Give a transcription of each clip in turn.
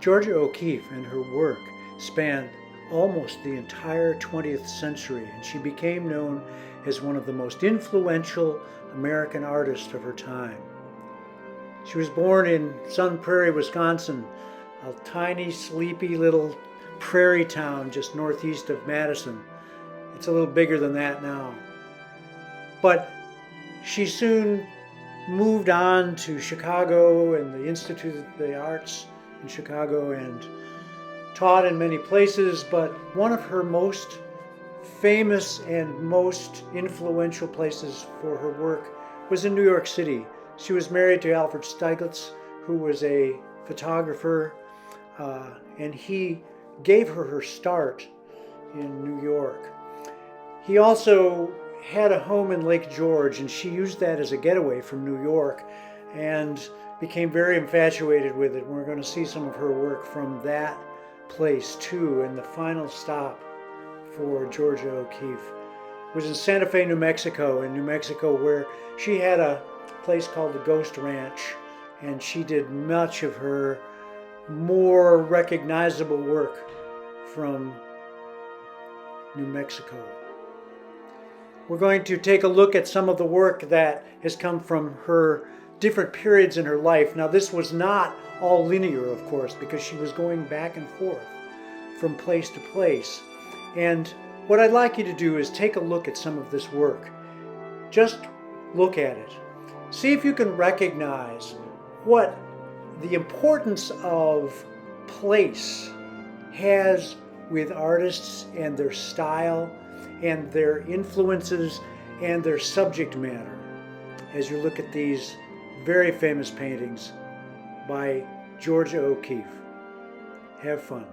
Georgia O'Keeffe and her work spanned almost the entire 20th century, and she became known as one of the most influential American artists of her time. She was born in Sun Prairie, Wisconsin, a tiny, sleepy little prairie town just northeast of Madison. It's a little bigger than that now. But she soon moved on to Chicago and the Institute of the Arts in Chicago and taught in many places, but one of her most famous and most influential places for her work was in New York City. She was married to Alfred Stieglitz, who was a photographer, and he gave her her start in New York. He also had a home in Lake George, and she used that as a getaway from New York and became very infatuated with it. We're going to see some of her work from that place too. And the final stop for Georgia O'Keeffe was in Santa Fe, New Mexico, where she had a place called the Ghost Ranch, and she did much of her more recognizable work from New Mexico. We're going to take a look at some of the work that has come from her different periods in her life. Now, this was not all linear, of course, because she was going back and forth from place to place. And what I'd like you to do is take a look at some of this work. Just look at it. See if you can recognize what the importance of place has with artists and their style and their influences and their subject matter as you look at these very famous paintings by Georgia O'Keeffe. Have fun.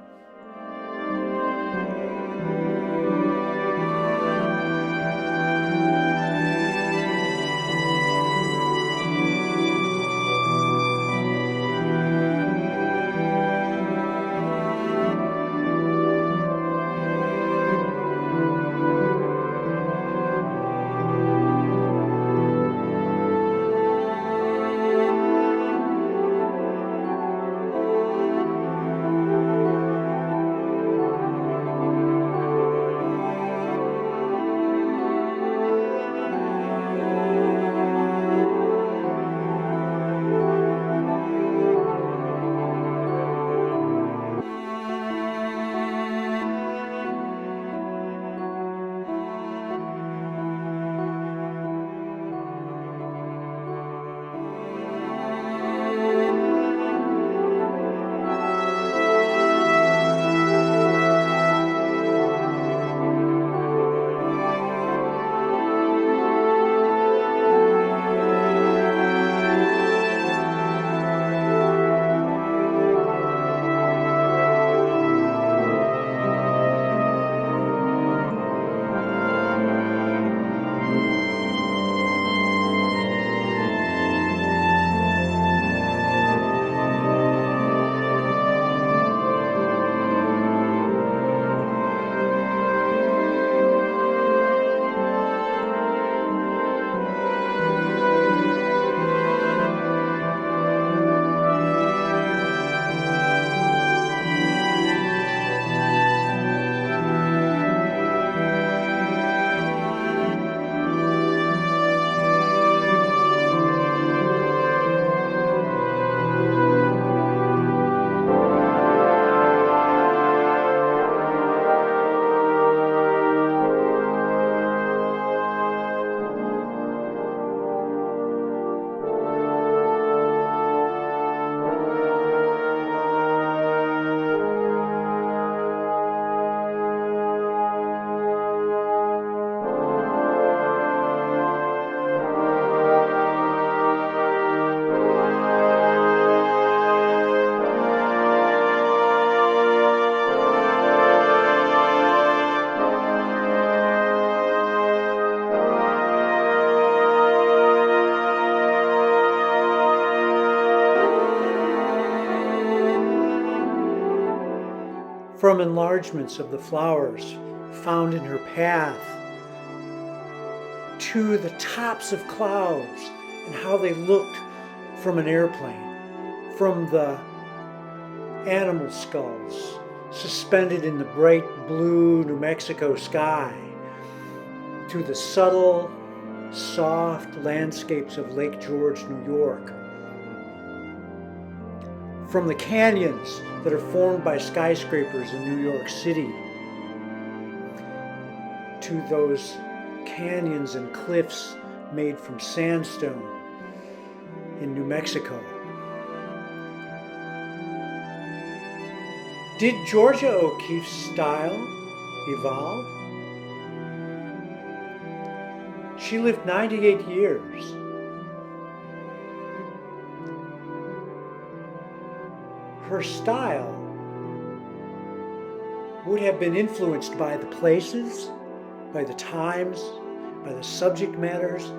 From enlargements of the flowers found in her path to the tops of clouds and how they looked from an airplane, from the animal skulls suspended in the bright blue New Mexico sky, to the subtle, soft landscapes of Lake George, New York. From the canyons that are formed by skyscrapers in New York City, to those canyons and cliffs made from sandstone in New Mexico. Did Georgia O'Keeffe's style evolve? She lived 98 years. Her style would have been influenced by the places, by the times, by the subject matters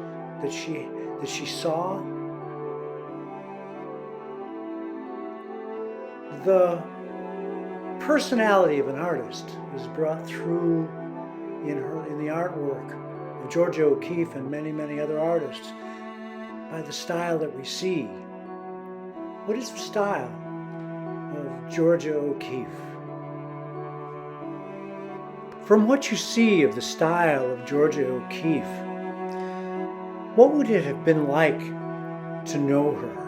that she saw. The personality of an artist is brought through in the artwork of Georgia O'Keeffe and many, many other artists by the style that we see. What is the style of Georgia O'Keeffe? From what you see of the style of Georgia O'Keeffe, what would it have been like to know her?